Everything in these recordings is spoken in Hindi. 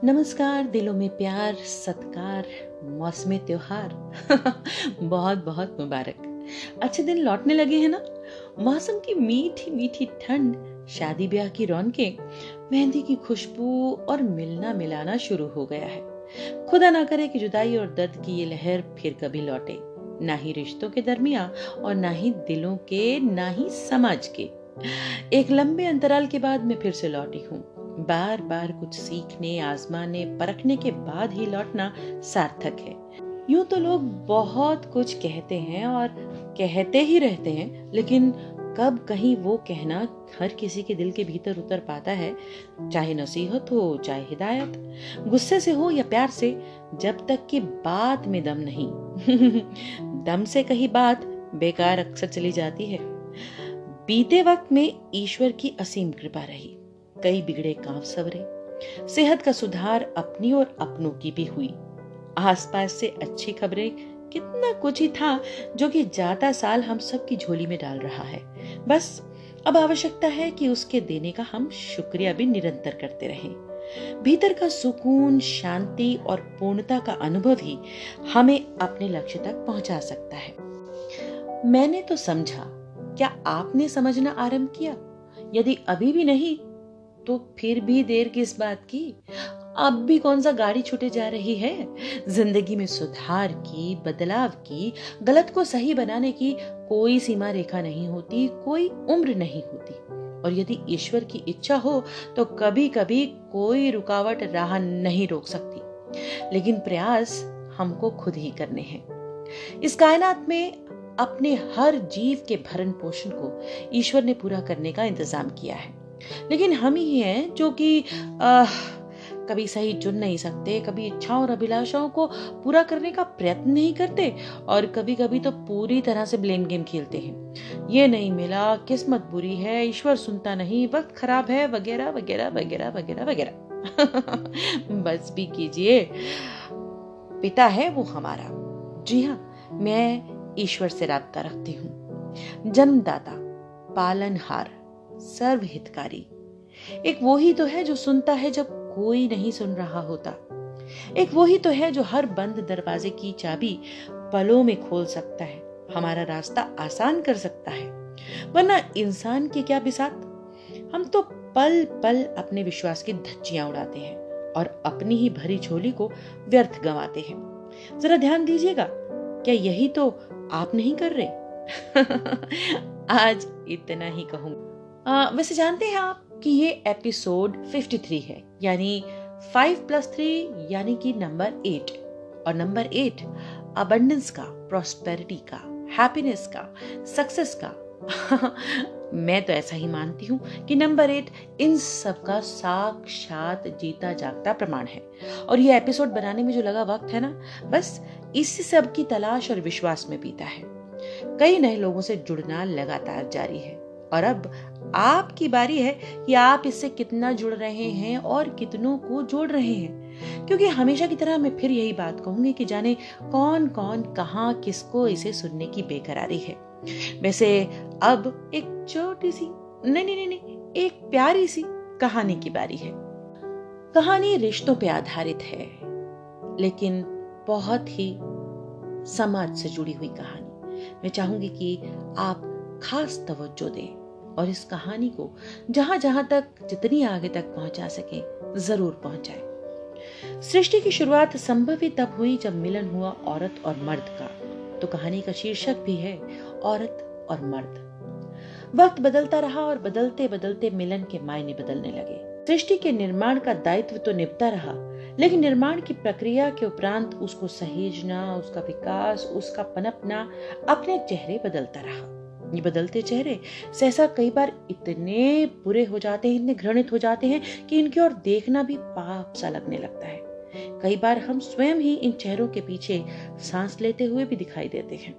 नमस्कार, दिलों में प्यार, सत्कार, मौसमी त्योहार बहुत बहुत मुबारक। अच्छे दिन लौटने लगे हैं ना। मौसम की मीठी मीठी ठंड, शादी ब्याह की रौनकें, मेहंदी की खुशबू और मिलना मिलाना शुरू हो गया है। खुदा ना करे कि जुदाई और दर्द की ये लहर फिर कभी लौटे, ना ही रिश्तों के दरमिया और ना ही दिलों के, ना ही समाज के। एक लंबे अंतराल के बाद मैं फिर से लौटी हूँ। बार बार कुछ सीखने, आजमाने, परखने के बाद ही लौटना सार्थक है। यूं तो लोग बहुत कुछ कहते हैं और कहते ही रहते हैं, लेकिन कब कहीं वो कहना हर किसी के दिल के भीतर उतर पाता है। चाहे नसीहत हो, चाहे हिदायत, गुस्से से हो या प्यार से, जब तक कि बात में दम नहीं दम से कही बात बेकार अक्सर चली जाती है। बीते वक्त में ईश्वर की असीम कृपा रही। कई बिगड़े काम सवरे, सेहत का सुधार अपनी और अपनों की भी हुई। आसपास से अच्छी खबरें, कितना कुछ ही था जो कि जाता साल हम सब की झोली में डाल रहा है। बस अब आवश्यकता है कि उसके देने का हम शुक्रिया भी निरंतर करते रहें। भीतर का सुकून, शांति और पूर्णता का अनुभव ही हमें अपने लक्ष्य तक पहुंचा सकता है। मैंने तो समझा, क्या आपने समझना आरंभ किया? यदि अभी भी नहीं, तो फिर भी देर किस बात की? अब भी कौन सा गाड़ी छूटे जा रही है? जिंदगी में सुधार की, बदलाव की, गलत को सही बनाने की कोई सीमा रेखा नहीं होती, कोई उम्र नहीं होती। और यदि ईश्वर की इच्छा हो तो कभी कभी कोई रुकावट राह नहीं रोक सकती। लेकिन प्रयास हमको खुद ही करने हैं। इस कायनात में अपने हर जीव के भरण पोषण को ईश्वर ने पूरा करने का इंतजाम किया है। लेकिन हम ही हैं जो कि कभी सही चुन नहीं सकते, कभी इच्छाओं और अभिलाषाओं को पूरा करने का प्रयत्न नहीं करते, और कभी कभी तो पूरी तरह से ब्लेम गेम खेलते हैं। ये नहीं मिला, किस्मत बुरी है, ईश्वर सुनता नहीं, वक्त खराब है, वगैरह वगैरह वगैरह वगैरह वगैरह। बस भी कीजिए, पिता है वो हमारा। जी हाँ, मैं ईश्वर से राब्ता रखती हूँ। जन्मदाता, पालनहार, सर्वहितकारी। एक वो ही तो है जो सुनता है जब कोई नहीं सुन रहा होता। एक वो ही तो है जो हर बंद दरवाजे की चाबी पलों में खोल सकता है, हमारा रास्ता आसान कर सकता है। वरना इंसान की क्या बिसात। हम तो पल पल अपने विश्वास की धज्जियां उड़ाते हैं और अपनी ही भरी झोली को व्यर्थ गंवाते हैं। जरा ध्यान दीजिएगा, क्या यही तो आप नहीं कर रहे? आज इतना ही कहूंगा। वैसे जानते हैं आप कि ये एपिसोड 53 है, यानी 5+3 यानी कि नंबर 8। और नंबर 8 अबंडेंस का, प्रॉस्पेरिटी का, हैप्पीनेस का, सक्सेस का। मैं तो ऐसा ही मानती हूँ कि नंबर 8 इन सब का साक्षात जीता जागता प्रमाण है। और ये एपिसोड बनाने में जो लगा वक्त है ना, बस इसी सब की तलाश और विश्वास में बीता है। कई नए लोगों से जुड़ना लगातार जारी है, और अब आपकी बारी है कि आप इससे कितना जुड़ रहे हैं और कितनों को जोड़ रहे हैं। क्योंकि हमेशा की तरह मैं फिर यही बात कहूंगी कि जाने कौन कौन कहां किसको इसे सुनने की बेकरारी है। वैसे अब एक छोटी सी, नहीं, एक प्यारी सी कहानी की बारी है। कहानी रिश्तों पे आधारित है, लेकिन बहुत ही समाज से जुड़ी हुई कहानी। मैं चाहूंगी कि आप खास तवज्जो दें और इस कहानी को जहां जहां तक, जितनी आगे तक पहुंचा सके, जरूर पहुंचाएं। सृष्टि की शुरुआत संभव ही तब हुई जब मिलन हुआ औरत और मर्द का। तो कहानी का शीर्षक भी है औरत और मर्द। वक्त बदलता रहा और बदलते बदलते मिलन के मायने बदलने लगे। सृष्टि के निर्माण का दायित्व तो निभता रहा, लेकिन निर्माण की प्रक्रिया के उपरांत उसको सहेजना, उसका विकास, उसका पनपना अपने चेहरे बदलता रहा। ये बदलते चेहरे सहसा कई बार इतने बुरे हो जाते हैं, इतने घृणित हो जाते हैं कि इनकी ओर देखना भी पाप सा लगने लगता है। कई बार हम स्वयं ही इन चेहरों के पीछे सांस लेते हुए भी दिखाई देते हैं।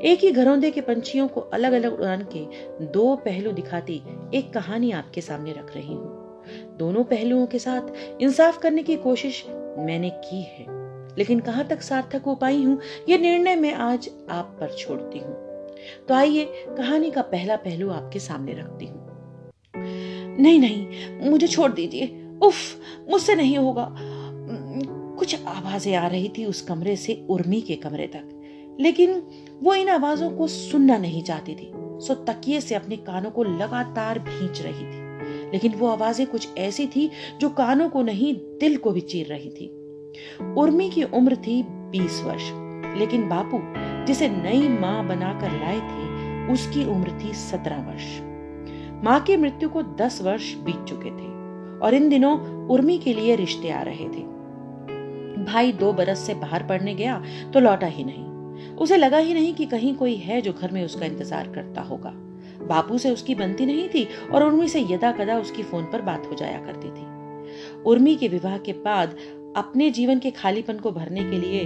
एक ही घरौंदे के पंछियों को अलग अलग उड़ान के दो पहलू दिखाती एक कहानी आपके सामने रख रही हूँ। दोनों पहलुओं के साथ इंसाफ करने की कोशिश मैंने की है, लेकिन कहां तक सार्थक हो पाई हूं, यह निर्णय मैं आज आप पर छोड़ती हूँ। तो आइए कहानी का पहला पहलू आपके सामने रखती हूँ। नहीं, मुझे छोड़ दीजिए, उफ, मुझसे नहीं होगा। कुछ आवाजें आ रही थी उस कमरे से उर्मी के कमरे तक, लेकिन वो इन आवाजों को सुनना नहीं चाहती थी, सो तकिए से अपने कानों को लगातार भींच रही थी। लेकिन वो आवाजें कुछ ऐसी थी जो कानों को नहीं, दिल को भी चीर रही थी। उर्मी की उम्र थी 20 वर्ष, लेकिन बापू जिसे नई मां बनाकर लाए थे उसकी उम्र थी 17 वर्ष। मां की मृत्यु को 10 वर्ष बीत चुके थे और इन दिनों उर्मी के लिए रिश्ते आ रहे थे। भाई 2 बरस से बाहर पढ़ने गया तो लौटा ही नहीं। उसे लगा ही नहीं कि कहीं कोई है जो घर में उसका इंतजार करता होगा। बापू से उसकी बनती नहीं थी और उर्मी से यदा कदा उसकी फोन पर बात हो जाया करती थी। उर्मी के विवाह के बाद अपने जीवन के खालीपन को भरने के लिए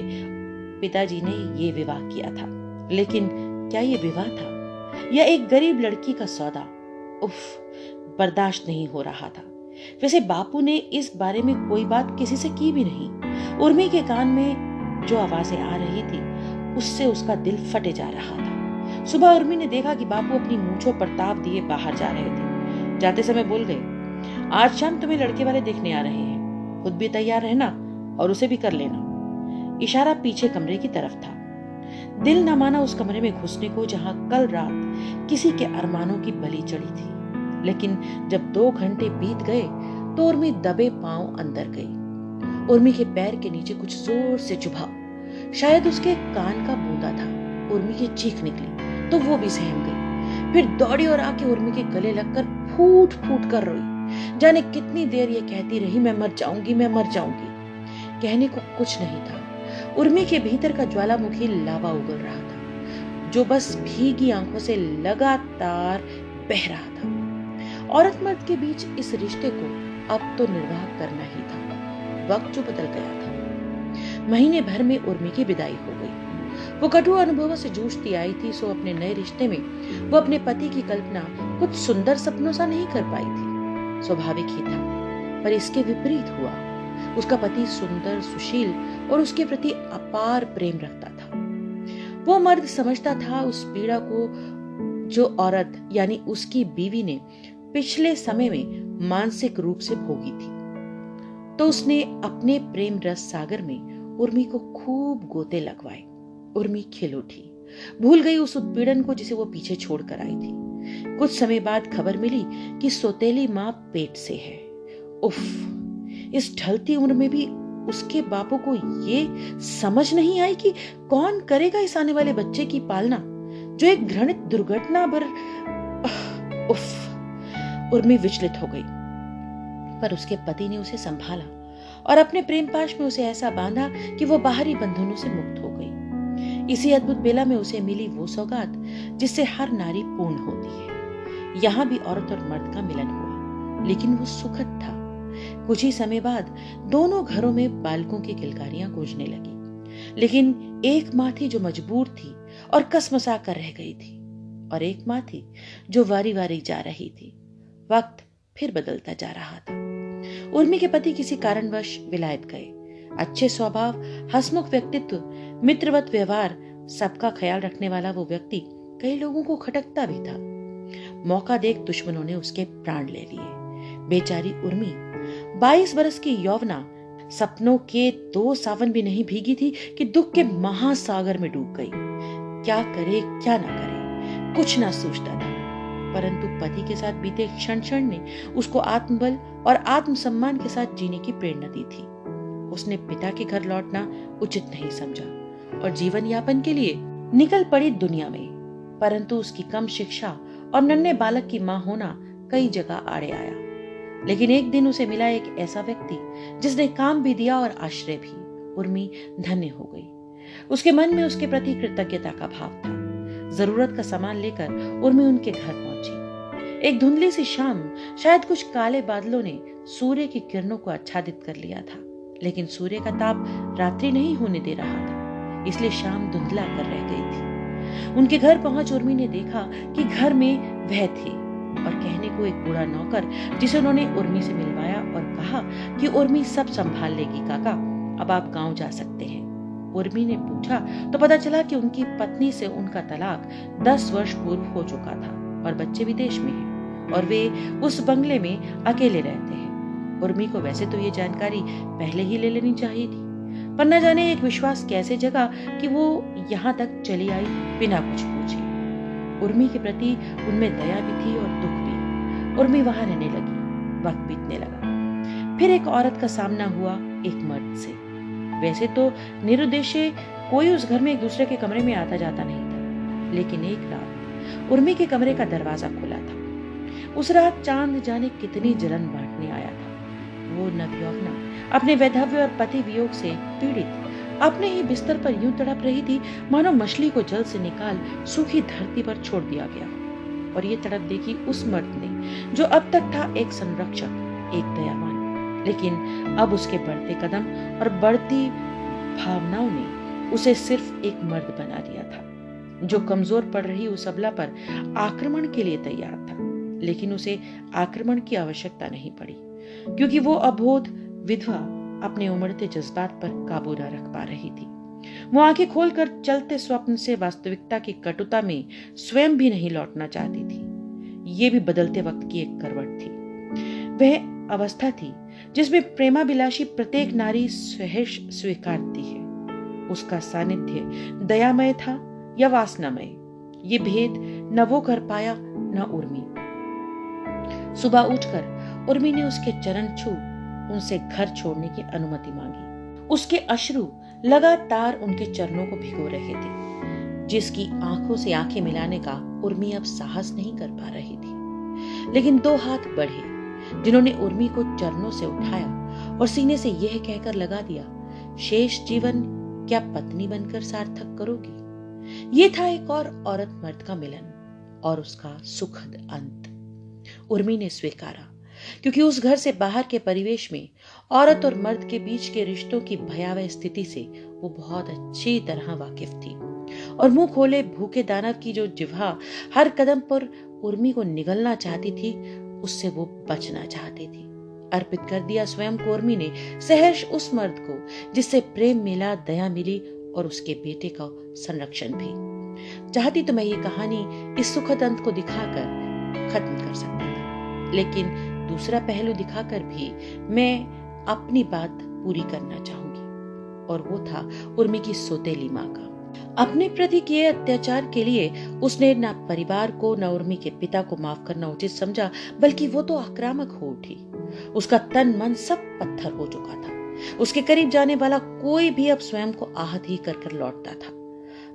पिताजी ने ये विवाह किया था। लेकिन क्या ये विवाह था या एक गरीब लड़की का सौदा? उफ, बर्दाश्त नहीं हो रहा था। वैसे बापू ने इस बारे में कोई बात किसी से की भी नहीं। उर्मी के कान में जो आवाजें आ रही थी उससे उसका दिल फटे जा रहा था। सुबह उर्मी ने देखा कि बापू अपनी मूंछों पर ताव दिए बाहर जा रहे थे। जाते समय बोल गए, आज शाम तुम्हें लड़के वाले देखने आ रहे हैं, खुद भी तैयार रहना और उसे भी कर लेना। इशारा पीछे कमरे की तरफ था। दिल न माना उस कमरे में घुसने को जहां कल रात किसी के अरमानों की बलि चढ़ी थी। लेकिन जब 2 घंटे बीत गए तो उर्मी दबे पांव अंदर गई। उर्मी के पैर के नीचे कुछ जोर से चुभा, शायद उसके कान का बूंदा था। उर्मी की चीख निकली तो वो भी सहम गई। फिर दौड़ी और आके उर्मी के गले लगकर फूट फूट कर रोई। जाने कितनी देर ये कहती रही, मैं मर जाऊंगी, मैं मर जाऊंगी। कहने को कुछ नहीं था। उर्मी के भीतर का ज्वालामुखी लावा उगल रहा था जो बस भीगी आंखों से लगातार बह रहा था। औरत मर्द के बीच इस रिश्ते को अब तो निर्वाह करना ही था। वक्त जो बदल गया था। महीने भर में उर्मी की विदाई हो गई। वो कटु अनुभवों से जूझती आई थी, सो अपने नए रिश्ते में वो अपने पति की कल्पना कुछ सुंदर सपनों सा नहीं कर पाई थी। स्वाभाविक ही था, पर इसके विपरीत हुआ। उसका पति सुंदर, सुशील और उसके प्रति अपार प्रेम रखता था। वो मर्द समझता था उस पीड़ा को जो औरत यानी उसकी बीवी ने पिछले समय में मानसिक रूप से भोगी थी। तो उसने अपने प्रेम रस सागर में उर्मी को खूब गोते लगवाए। उर्मी खिल उठी, भूल गई उस उत्पीड़न को जिसे वो पीछे छोड़कर आई थी। कुछ समय बाद खबर मिली कि सौतेली मां पेट से है। उफ, इस ढलती उम्र में भी उसके बापू को ये समझ नहीं आई कि कौन करेगा इस आने वाले बच्चे की पालना जो एक घृणित दुर्घटना पर। उफ, उर्मी विचलित हो गई, पर उसके पति ने उसे संभाला और अपने प्रेम पाश में उसे ऐसा बांधा कि वो बाहरी बंधनों से मुक्त हो गई। इसी अद्भुत बेला में उसे मिली वो सौगात जिससे हर नारी पूर्ण होती है। यहाँ भी औरत और मर्द का मिलन हुआ, लेकिन वो सुखद था। कुछ ही समय बाद दोनों घरों में बालकों की किलकारियां गूंजने लगी। लेकिन एक माँ थी जो मजबूर थी और कसमसा कर रह गई थी, और एक माँ थी जो वारी वारी जा रही थी। वक्त फिर बदलता जा रहा था। उर्मी के पति किसी कारणवश विलायत गए। अच्छे स्वभाव, हंसमुख व्यक्तित्व, मित्रवत व्यवहार, सबका ख्याल रखने वाला वो व्यक्ति कई लोगों को खटकता भी था। मौका देख दुश्मनों ने उसके प्राण ले लिए। बेचारी उर्मी 22 बरस की यौवना सपनों के 2 सावन भी नहीं भीगी थी कि दुख के महासागर में डूब गई। क्या करे क्या ना करे कुछ ना सूझता था, परंतु पति के साथ बीते क्षण क्षण ने उसको आत्मबल और आत्मसम्मान के साथ जीने की प्रेरणा दी थी। उसने पिता के घर लौटना उचित नहीं समझा और जीवन यापन के लिए निकल पड़ी दुनिया में, परंतु उसकी कम शिक्षा और नन्हे बालक की मां होना कई जगह आड़े आया। लेकिन एक दिन उसे मिला एक ऐसा व्यक्ति जिसने काम भी दिया और आश्रय भी। उर्मी धन्य हो गई। उसके मन में उसके प्रति कृतज्ञता का भाव था। जरूरत का सामान लेकर उर्मी उनके घर पहुंची। एक धुंधली सी शाम, शायद कुछ काले बादलों ने सूर्य की किरणों को आच्छादित कर लिया था, लेकिन सूर्य का ताप रात्रि नहीं होने दे रहा था, इसलिए शाम धुंधला कर रह गई थी। उनके घर पहुंच उर्मी ने देखा कि घर में वह थे और कहने को एक बूढ़ा नौकर जिसे उन्होंने उर्मी से मिलवाया और कहा कि उर्मी सब संभाल लेगी काका, अब आप गांव जा सकते हैं। उर्मी ने पूछा तो पता चला कि उनकी पत्नी से उनका तलाक 10 वर्ष पूर्व हो चुका था और बच्चे विदेश में हैं और वे उस बंगले में अकेले रहते हैं। उर्मी को वैसे तो ये जानकारी पहले ही ले लेनी चाहिए थी, पर न जाने एक विश्वास कैसे जगा कि वो यहाँ तक चली आई बिना कुछ पूछे। उर्मी के प्रति उनमें दया भी थी और दुख भी। उर्मी वहां रहने लगी। वक्त बीतने लगा। फिर एक औरत का सामना हुआ एक मर्द से। वैसे तो निरुद्देश्य कोई उस घर में एक दूसरे के कमरे में आता जाता नहीं था, लेकिन एक रात उर्मी के कमरे का दरवाजा खुला था। उस रात चांद जाने कितनी जलन बांटने आया था। वो नवयौवना अपने वैधव्य और पति वियोग से पीड़ित अपने ही बिस्तर पर यूं तड़प रही थी मानो मछली को जल से निकाल सूखी धरती पर छोड़ दिया गया। और ये तड़प देखी उस मर्द ने जो अब तक था एक संरक्षक, एक दयावान, लेकिन अब उसके बढ़ते कदम और बढ़ती भावनाओं ने उसे सिर्फ एक मर्द बना दिया था, जो कमजोर पड़ रही उस अबला पर आक्रमण के लिए तैयार था। लेकिन उसे आक्रमण की आवश्यकता नहीं पड़ी, क्योंकि वो अबोध विधवा अपने उमड़ते जज्बात पर काबू न रख पा रही थी। वो आंखें खोलकर चलते स्वप्न से वास्तविकता की कटुता में स्वयं भी नहीं लौटना चाहती थी। ये भी बदलते वक्त की एक करवट थी। वह अवस्था थी जिसमें प्रेमाभिलाषी प्रत्येक नारी सहर्ष स्वीकारती है। उसका सानिध्य दयामय था या वासनामय, ये भेद न वो कर पाया न उर्मी। सुबह उठकर उर्मी ने उसके चरण छू उनसे घर छोड़ने की अनुमति मांगी। उसके अश्रु लगातार उनके चरणों को भिगो रहे थे, जिसकी आंखों से आंखें मिलाने का उर्मी अब साहस नहीं कर पा रही थी। लेकिन दो हाथ बढ़े जिन्होंने उर्मी को चरणों से उठाया और सीने से यह कहकर लगा दिया, शेष जीवन क्या पत्नी बनकर सार्थक करोगी। ये था एक और औरत मर्द का मिलन और उसका सुखद अंत। उर्मी ने स्वीकारा, क्योंकि उस घर से बाहर के परिवेश में औरत और मर्द के बीच के रिश्तों की भयावह स्थिति से वो बहुत अच्छी तरह वाकिफ थी। और मुंह खोले भूखे दानव की जो जिह्वा हर कदम पर उर्मी को निगलना चाहती थी, उससे वो बचना चाहती थी। अर्पित कर दिया स्वयं को उर्मी ने सहर्ष उस मर्द को जिससे प्रेम मिला, दया मिली और उसके बेटे का संरक्षण भी। चाहती तो मैं ये कहानी इस सुखद अंत को दिखाकर खत्म कर सकती थी, लेकिन दूसरा पहलू दिखाकर भी मैं अपनी बात पूरी करना चाहूंगी, और वो था उर्मी की सौतेली माँ का। अपने प्रति किए अत्याचार के लिए उसने न परिवार को न उर्मी के पिता को माफ करना उचित समझा, बल्कि वो तो आक्रामक हो उठी। उसका तन मन सब पत्थर हो चुका था। उसके करीब जाने वाला कोई भी अब स्वयं को आहत ही कर लौटता था।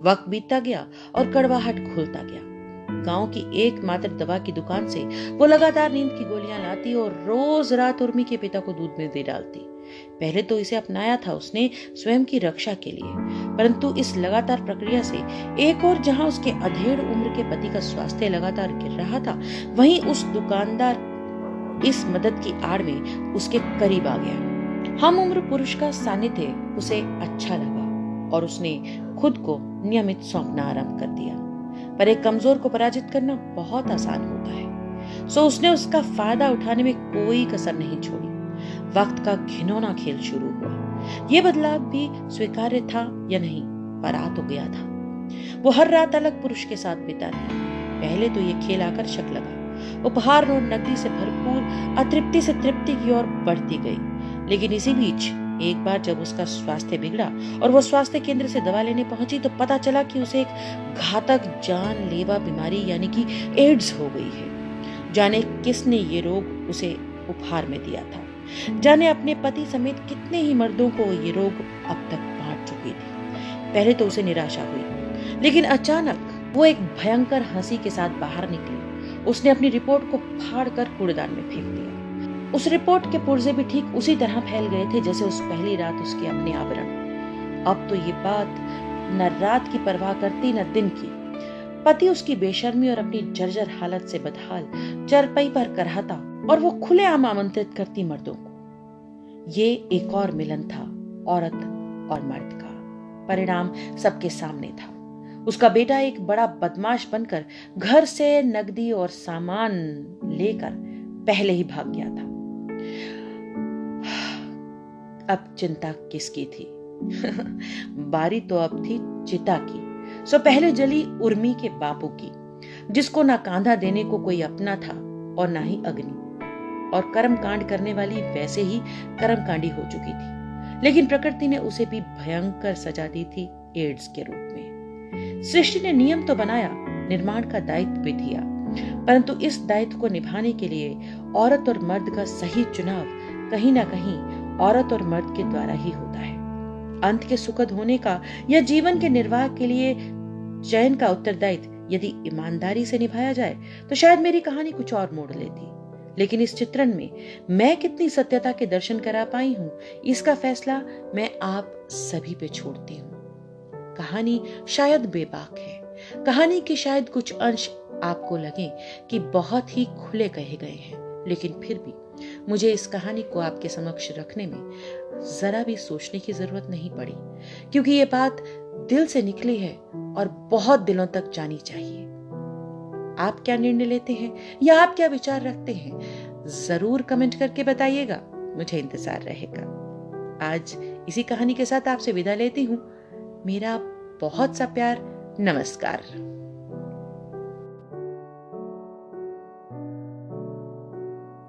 वक्त बीतता गया और कड़वाहट घुलता गया। गांव की एकमात्र दवा की दुकान से वो लगातार नींद की गोलियां लाती और रोज रात उर्मी के पिता को दूध में दे डालती। पहले तो इसे अपनाया था उसने स्वयं की रक्षा के लिए, परंतु इस लगातार प्रक्रिया से एक और जहां उसके अधेड़ उम्र के पति का स्वास्थ्य लगातार गिर रहा था, वहीं उस दुकानदार इस मदद की आड़ में उसके करीब आ गया। हम उम्र पुरुष का सानिध्य उसे अच्छा लगा और उसने खुद को नियमित सौंपना आरंभ कर दिया। पर एक कमजोर को पराजित करना बहुत आसान होता है, सो उसने उसका फायदा उठाने में कोई कसर नहीं छोड़ी। वक्त का घिनौना खेल शुरू हुआ। यह बदलाव भी स्वीकार्य था या नहीं, पर आ तो गया था। वो हर रात अलग पुरुष के साथ बिताती। पहले तो ये खेल आकर्षक लगा। उपहार और नकदी से भरपूर अतृप्ति से तृप्ति की ओर बढ़ती गई। लेकिन इसी बीच एक बार जब उसका स्वास्थ्य बिगड़ा और वो स्वास्थ्य केंद्र से दवा लेने पहुंची, तो पता चला कि उसे एक घातक जानलेवा बीमारी यानी कि एड्स हो गई है। जाने किसने ये रोग उसे उपहार में दिया था, जाने अपने पति समेत कितने ही मर्दों को ये रोग अब तक बांट चुकी थी। पहले तो उसे निराशा हुई, लेकिन अचानक वो एक भयंकर हंसी के साथ बाहर निकली। उसने अपनी रिपोर्ट को फाड़ कर कूड़ेदान में फेंक दिया। उस रिपोर्ट के पुर्जे भी ठीक उसी तरह फैल गए थे जैसे उस पहली रात उसके अपने आवरण। अब तो ये बात न रात की परवाह करती न दिन की। पति उसकी बेशर्मी और अपनी जर्जर हालत से बदहाल चरपई पर करहाता और वो खुलेआम आमंत्रित करती मर्दों को। ये एक और मिलन था औरत और मर्द का। परिणाम सबके सामने था। उसका बेटा एक बड़ा बदमाश बनकर घर से नकदी और सामान लेकर पहले ही भाग गया था। अब चिंता किसकी थी? बारी तो अब थी चिता की। सो पहले जली उर्मी के बापू की, जिसको ना कांधा देने को कोई अपना था और ना ही अग्नि। और कर्म कांड करने वाली वैसे ही कर्मकांडी हो चुकी थी, लेकिन प्रकृति ने उसे भी भयंकर सजा दी थी एड्स के रूप में। सृष्टि ने नियम तो बनाया, निर्माण का दायित्व भी दिया, परंतु इस दायित्व को निभाने के लिए औरत और मर्द का सही चुनाव कहीं ना कहीं औरत और मर्द के द्वारा ही होता है। अंत के सुखद होने का या जीवन के निर्वाह के लिए चयन का उत्तरदायित्व यदि ईमानदारी से निभाया जाए तो शायद मेरी कहानी कुछ और मोड़ लेती, लेकिन इस चित्रण में मैं कितनी सत्यता के दर्शन करा पाई हूं, इसका फैसला मैं आप सभी पे छोड़ती हूं। कहानी शायद बेबाक है, कहानी के शायद कुछ अंश आपको लगे कि बहुत ही खुले कहे गए हैं, लेकिन फिर भी मुझे इस कहानी को आपके समक्ष रखने में जरा भी सोचने की जरूरत नहीं पड़ी, क्योंकि ये बात दिल से निकली है और बहुत दिलों तक जानी चाहिए। आप क्या निर्णय लेते हैं या आप क्या विचार रखते हैं, जरूर कमेंट करके बताइएगा, मुझे इंतजार रहेगा। आज इसी कहानी के साथ आपसे विदा लेती हूं। मेरा बहुत सा प्यार, नमस्कार।